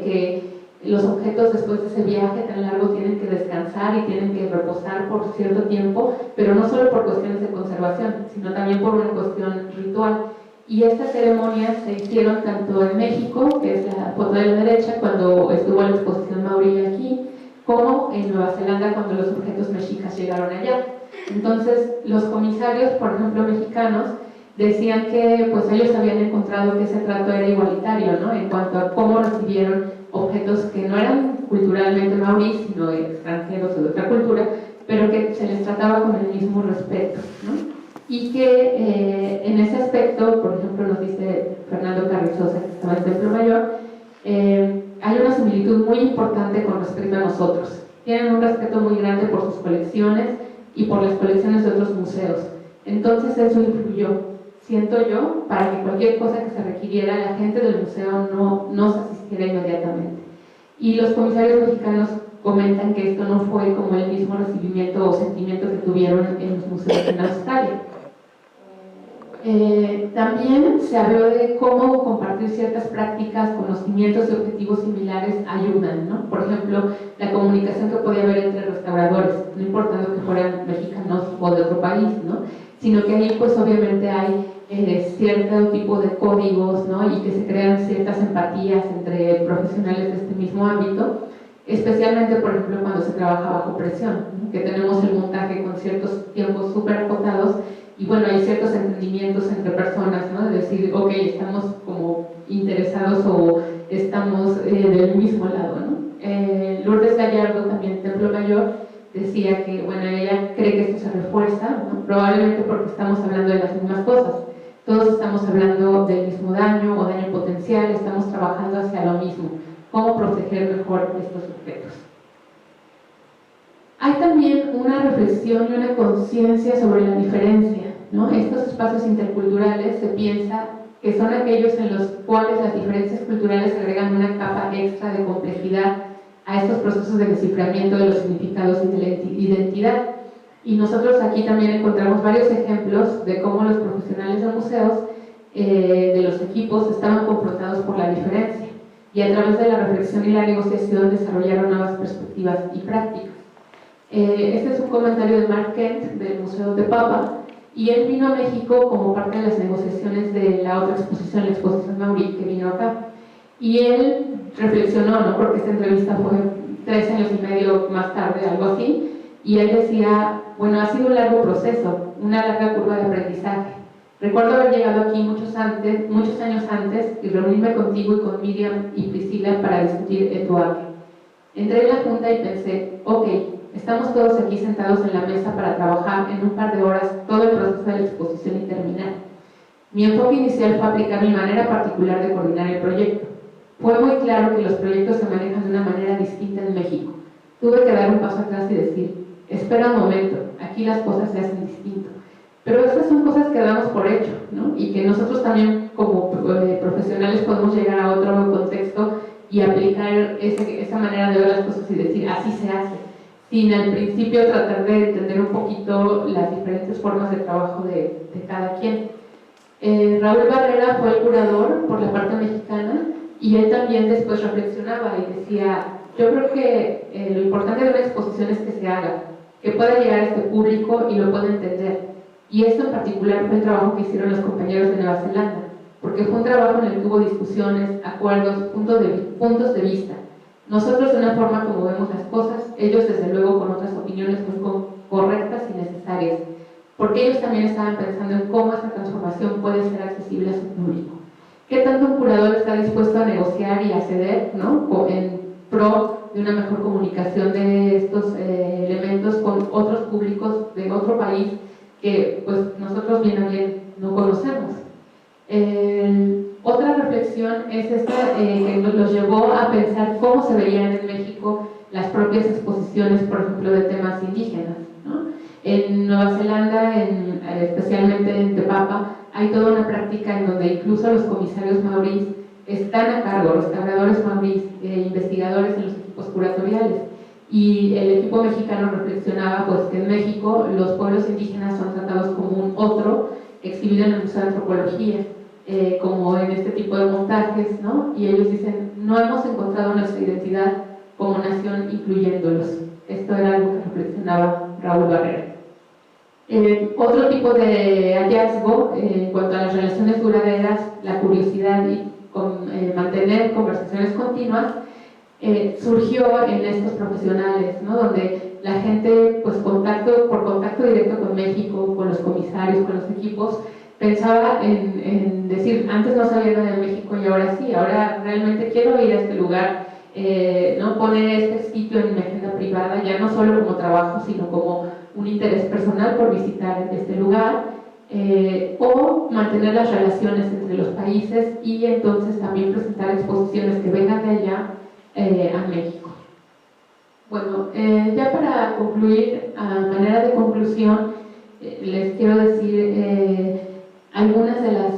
que los objetos después de ese viaje tan largo tienen que descansar y tienen que reposar por cierto tiempo, pero no solo por cuestiones de conservación, sino también por una cuestión ritual. Y estas ceremonias se hicieron tanto en México, que es la foto de la derecha, cuando estuvo la exposición maorí aquí, como en Nueva Zelanda cuando los objetos mexicas llegaron allá. Entonces, los comisarios, por ejemplo, mexicanos, decían que pues ellos habían encontrado que ese trato era igualitario, ¿no?, en cuanto a cómo recibieron objetos que no eran culturalmente maorí, sino extranjeros o de otra cultura, pero que se les trataba con el mismo respeto, ¿no? Y que en ese aspecto, por ejemplo, nos dice Fernando Carrizosa, que estaba en Templo Mayor, hay una similitud muy importante con respecto a nosotros. Tienen un respeto muy grande por sus colecciones y por las colecciones de otros museos. Entonces eso influyó, siento yo, para que cualquier cosa que se requiriera, la gente del museo no se asistiera inmediatamente. Y los comisarios mexicanos comentan que esto no fue como el mismo recibimiento o sentimiento que tuvieron en los museos en Australia. También se habló de cómo compartir ciertas prácticas, conocimientos y objetivos similares ayudan, ¿no? Por ejemplo, la comunicación que podía haber entre restauradores, no importando que fueran mexicanos o de otro país, ¿no?, sino que ahí pues obviamente hay cierto tipo de códigos, ¿no?, y que se crean ciertas empatías entre profesionales de este mismo ámbito, especialmente, por ejemplo, cuando se trabaja bajo presión, ¿no?, que tenemos el montaje con ciertos tiempos súper acotados. Y bueno, hay ciertos entendimientos entre personas, ¿no?, de decir, ok, estamos como interesados o estamos del mismo lado, ¿no? decía que, bueno, ella cree que esto se refuerza, ¿no? Probablemente porque estamos hablando de las mismas cosas. Todos estamos hablando del mismo daño o daño potencial, estamos trabajando hacia lo mismo, cómo proteger mejor estos objetos. Hay también una reflexión y una conciencia sobre la diferencia, ¿no? Estos espacios interculturales se piensa que son aquellos en los cuales las diferencias culturales agregan una capa extra de complejidad a estos procesos de desciframiento de los significados y de la identidad. Y nosotros aquí también encontramos varios ejemplos de cómo los profesionales de museos, de los equipos, estaban confrontados por la diferencia y a través de la reflexión y la negociación desarrollaron nuevas perspectivas y prácticas. Este es un comentario de Mark Kent del Museo de Papa, y él vino a México como parte de las negociaciones de la otra exposición, la exposición Mauri, que vino acá. Y él reflexionó, ¿no? Porque esta entrevista fue 3 años y medio más tarde, algo así, y él decía, bueno, ha sido un largo proceso, una larga curva de aprendizaje. Recuerdo haber llegado aquí muchos años antes y reunirme contigo y con Miriam y Priscila para discutir Etuaque. Entré en la junta y pensé, ok, estamos todos aquí sentados en la mesa para trabajar en un par de horas todo el proceso de la exposición y terminar. Mi enfoque inicial fue aplicar mi manera particular de coordinar el proyecto. Fue muy claro que los proyectos se manejan de una manera distinta en México. Tuve que dar un paso atrás y decir, espera un momento, aquí las cosas se hacen distinto. Pero estas son cosas que damos por hecho, ¿no? Y que nosotros también como profesionales podemos llegar a otro contexto y aplicar esa manera de ver las cosas y decir, así se hace, sin al principio tratar de entender un poquito las diferentes formas de trabajo de cada quien. Raúl Barrera fue el curador por la parte mexicana y él también después reflexionaba y decía, yo creo que lo importante de una exposición es que se haga, que pueda llegar a este público y lo pueda entender. Y esto en particular fue el trabajo que hicieron los compañeros de Nueva Zelanda, porque fue un trabajo en el que hubo discusiones, acuerdos, puntos de vista. Nosotros de una forma como vemos las cosas, ellos desde luego con otras opiniones muy correctas y necesarias, porque ellos también estaban pensando en cómo esta transformación puede ser accesible a su público. ¿Qué tanto un curador está dispuesto a negociar y a ceder, ¿no? En pro de una mejor comunicación de estos elementos con otros públicos de otro país que pues nosotros bien a bien no conocemos? Otra reflexión es esta que nos llevó a pensar cómo se veían en México las propias exposiciones, por ejemplo, de temas indígenas, ¿no? En Nueva Zelanda, especialmente en Te Papa, hay toda una práctica en donde incluso los comisarios maorís están a cargo, los cargadores maorís, investigadores en los equipos curatoriales. Y el equipo mexicano reflexionaba pues, que en México los pueblos indígenas son tratados como un otro, exhibido en el Museo de Antropología, como en este tipo de montajes, ¿no? Y ellos dicen, no hemos encontrado nuestra identidad como nación incluyéndolos. Esto era algo que reflexionaba Raúl Barrera. Otro tipo de hallazgo en cuanto a las relaciones duraderas, la curiosidad y mantener conversaciones continuas, surgió en estos profesionales, ¿no? Donde la gente, pues por contacto directo con México, con los comisarios, con los equipos, pensaba en decir, antes no sabía nada de México y ahora sí, ahora realmente quiero ir a este lugar, ¿no? Poner este sitio en mi agenda privada, ya no solo como trabajo, sino como un interés personal por visitar este lugar, o mantener las relaciones entre los países y entonces también presentar exposiciones que vengan de allá a México. Bueno, ya para concluir, a manera de conclusión, les quiero decir algunas de las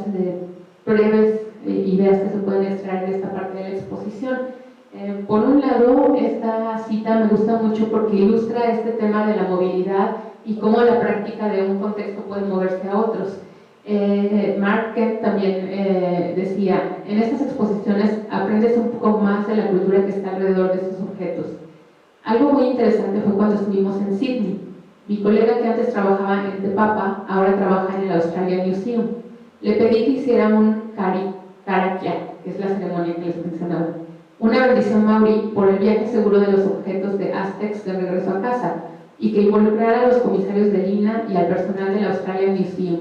breves ideas que se pueden extraer de esta parte de la exposición. Por un lado, esta cita me gusta mucho porque ilustra este tema de la movilidad y cómo la práctica de un contexto puede moverse a otros. Mark Kent también decía, en estas exposiciones aprendes un poco más de la cultura que está alrededor de estos objetos. Algo muy interesante fue cuando estuvimos en Sydney. Mi colega que antes trabajaba en Te Papa, ahora trabaja en el Australian Museum. Le pedí que hiciera un karakia, que es la ceremonia que les mencionaba, una bendición maorí por el viaje seguro de los objetos de Aztecs de regreso a casa y que involucrara a los comisarios de Lina y al personal del Australian Museum.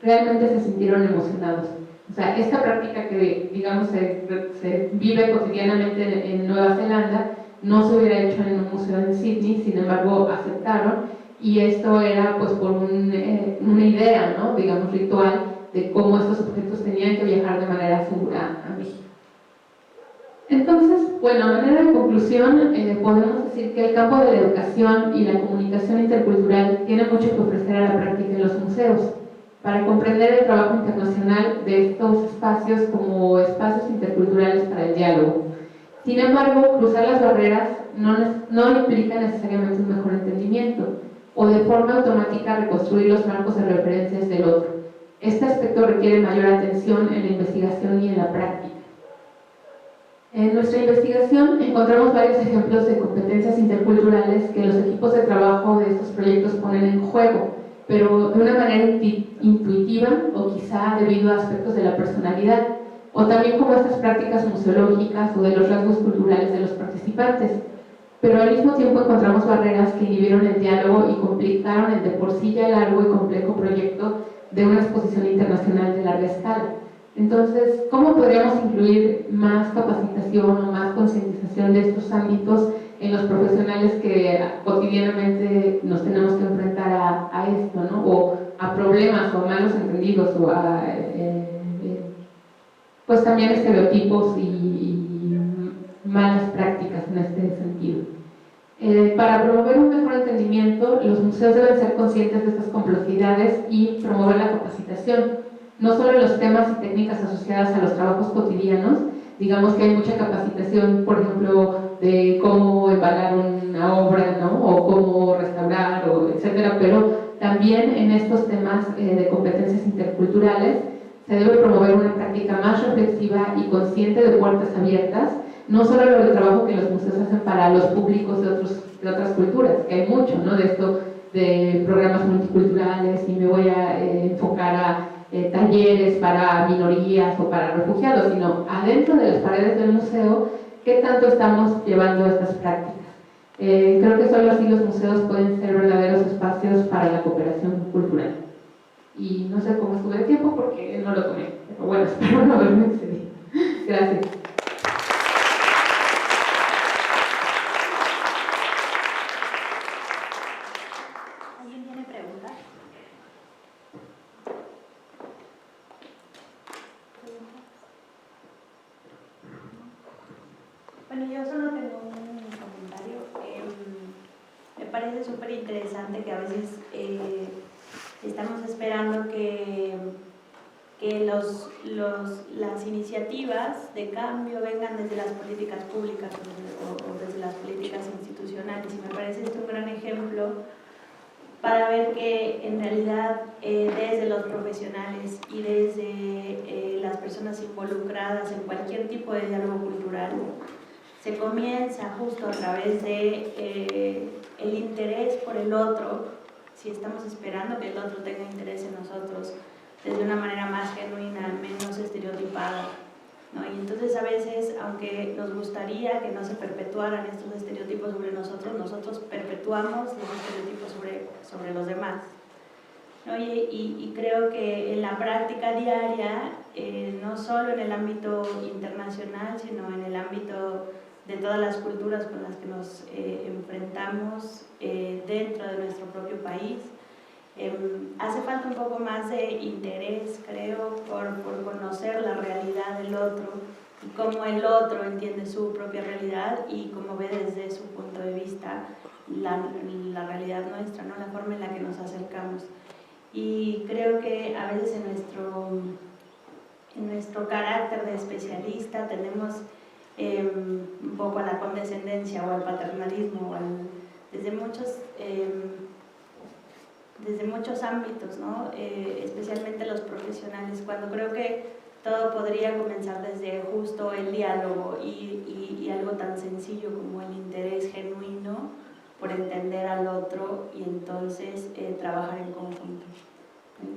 Realmente se sintieron emocionados. O sea, esta práctica que, digamos, se vive cotidianamente en Nueva Zelanda, no se hubiera hecho en un museo en Sydney, sin embargo aceptaron, y esto era pues por una idea, ¿no? Digamos, ritual, de cómo estos objetos tenían que viajar de manera segura a México. Entonces, bueno, a manera de conclusión, podemos decir que el campo de la educación y la comunicación intercultural tiene mucho que ofrecer a la práctica en los museos, para comprender el trabajo internacional de estos espacios como espacios interculturales para el diálogo. Sin embargo, cruzar las barreras no implica necesariamente un mejor entendimiento, o de forma automática reconstruir los marcos de referencias del otro. Este aspecto requiere mayor atención en la investigación y en la práctica. En nuestra investigación encontramos varios ejemplos de competencias interculturales que los equipos de trabajo de estos proyectos ponen en juego, pero de una manera intuitiva o quizá debido a aspectos de la personalidad, o también como estas prácticas museológicas o de los rasgos culturales de los participantes. Pero al mismo tiempo encontramos barreras que inhibieron el diálogo y complicaron el de por sí ya largo y complejo proyecto de una exposición internacional de larga escala. Entonces, ¿cómo podríamos incluir más capacitación o más concientización de estos ámbitos en los profesionales que cotidianamente nos tenemos que enfrentar a esto, ¿no? O a problemas o a malos entendidos o a pues también estereotipos y malas prácticas en este sentido? Para promover un mejor entendimiento, los museos deben ser conscientes de estas complejidades y promover la capacitación, no solo en los temas y técnicas asociadas a los trabajos cotidianos. Digamos que hay mucha capacitación, por ejemplo, de cómo embalar una obra, ¿no? O cómo restaurar, etcétera, pero también en estos temas de competencias interculturales se debe promover una práctica más reflexiva y consciente de puertas abiertas, no solo el trabajo que los museos hacen para los públicos de otras culturas, que hay mucho, ¿no? De esto, de programas multiculturales, y me voy a enfocar a talleres para minorías o para refugiados, sino adentro de las paredes del museo, ¿qué tanto estamos llevando estas prácticas? Creo que solo así los museos pueden ser verdaderos espacios para la cooperación cultural. Y no sé cómo estuve de tiempo porque no lo tomé, pero bueno, espero no haberme excedido. Gracias. ¿Alguien tiene preguntas? Bueno, yo solo tengo un comentario. Me parece súper interesante que a veces estamos esperando que las iniciativas de cambio vengan desde las políticas públicas o desde las políticas institucionales, y me parece esto un gran ejemplo para ver que en realidad desde los profesionales y desde las personas involucradas en cualquier tipo de diálogo cultural se comienza justo a través de el interés por el otro. Si estamos esperando que el otro tenga interés en nosotros desde una manera más genuina, menos estereotipada, ¿no? Y entonces a veces, aunque nos gustaría que no se perpetuaran estos estereotipos sobre nosotros perpetuamos los estereotipos sobre los demás, ¿no? Y creo que en la práctica diaria, no solo en el ámbito internacional, sino en el ámbito de todas las culturas con las que nos enfrentamos dentro de nuestro propio país, hace falta un poco más de interés, creo, por conocer la realidad del otro y cómo el otro entiende su propia realidad y cómo ve desde su punto de vista la realidad nuestra, ¿no? La forma en la que nos acercamos. Y creo que a veces en nuestro carácter de especialista tenemos un poco a la condescendencia o al paternalismo, desde muchos ámbitos, ¿no? Especialmente los profesionales, cuando creo que todo podría comenzar desde justo el diálogo y algo tan sencillo como el interés genuino por entender al otro y entonces trabajar en conjunto.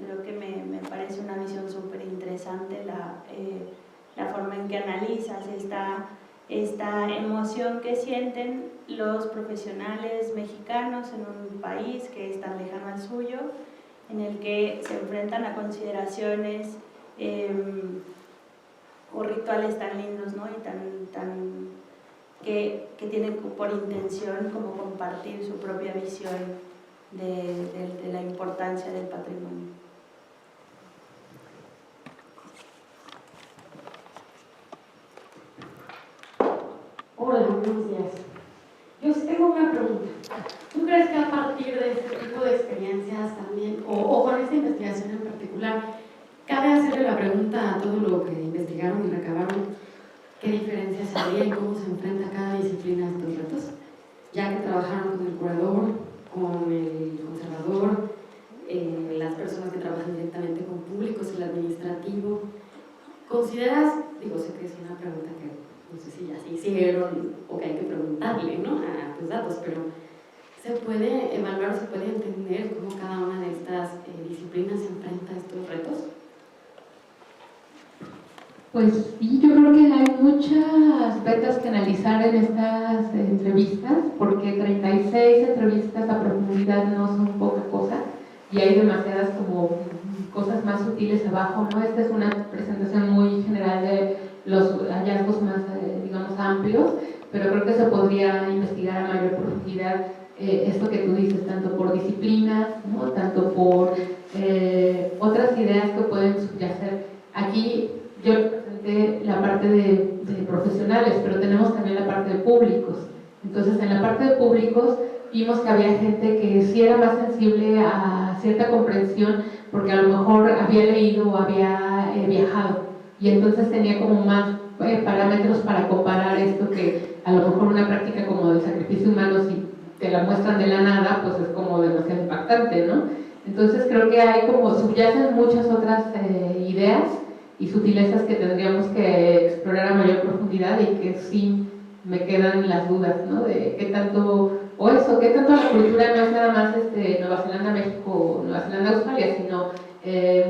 Creo que me parece una visión súper interesante la forma en que analizas esta emoción que sienten los profesionales mexicanos en un país que es tan lejano al suyo, en el que se enfrentan a consideraciones o rituales tan lindos, ¿no? Y que tienen por intención como compartir su propia visión de la importancia del patrimonio. Hola, buenos días. Yo sí tengo una pregunta. ¿Tú crees que a partir de este tipo de experiencias también, o con esta investigación en particular, cabe hacerle la pregunta a todo lo que investigaron y recabaron, qué diferencias habría y cómo se enfrenta cada disciplina a estos retos? Ya que trabajaron con el curador, con el conservador, las personas que trabajan directamente con públicos, el administrativo, ¿consideras, digo, sé que es una pregunta que no sé si ya se hicieron o que hay que preguntarle, ¿no?, a tus datos, pero ¿se puede evaluar o se puede entender cómo cada una de estas disciplinas se enfrenta a estos retos? Pues sí, yo creo que hay muchas vetas que analizar en estas entrevistas, porque 36 entrevistas a profundidad no son poca cosa, y hay demasiadas como cosas más sutiles abajo, ¿no? Esta es una presentación muy general de los hallazgos más, digamos, amplios, pero creo que se podría investigar a mayor profundidad esto que tú dices, tanto por disciplinas, ¿no?, tanto por otras ideas que pueden subyacer. Aquí yo presenté la parte de profesionales, pero tenemos también la parte de públicos. Entonces, en la parte de públicos vimos que había gente que sí era más sensible a cierta comprensión, porque a lo mejor había leído o había viajado, y entonces tenía como más parámetros para comparar esto, que a lo mejor una práctica como del sacrificio humano, si te la muestran de la nada, pues es como demasiado impactante, ¿no? Entonces creo que hay como, subyacen muchas otras ideas y sutilezas que tendríamos que explorar a mayor profundidad, y que sí me quedan las dudas, ¿no?, de qué tanto, o eso, qué tanto la cultura no es nada más Nueva Zelanda, México, Nueva Zelanda, Australia, sino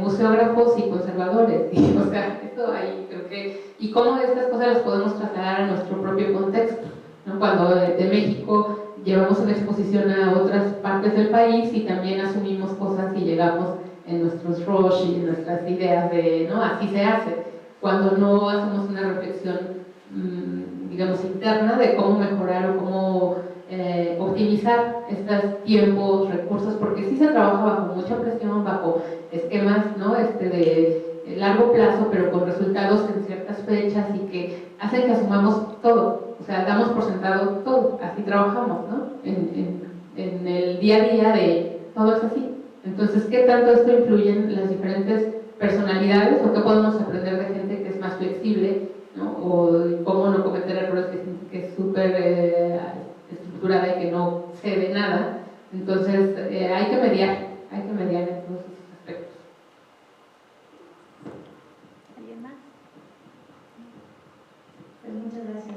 museógrafos y conservadores, y, o sea, esto ahí creo que, y cómo estas cosas las podemos trasladar a nuestro propio contexto, ¿no? Cuando de México llevamos una exposición a otras partes del país y también asumimos cosas y llegamos en nuestros rush y en nuestras ideas de, ¿no?, así se hace, cuando no hacemos una reflexión, digamos, interna de cómo mejorar o cómo optimizar estos tiempos, recursos, porque sí se trabaja bajo mucha presión, bajo esquemas, ¿no?, de largo plazo, pero con resultados en ciertas fechas, y que hacen que asumamos todo, o sea, damos por sentado todo, así trabajamos, ¿no?, en el día a día de todo es así. Entonces, ¿qué tanto esto influye en las diferentes personalidades, o qué podemos aprender de gente que es más flexible, ¿no?, o cómo no cometer errores, que es súper estructurada y que no cede nada? Entonces, hay que mediar en todos esos aspectos. ¿Alguien más? Pues muchas gracias.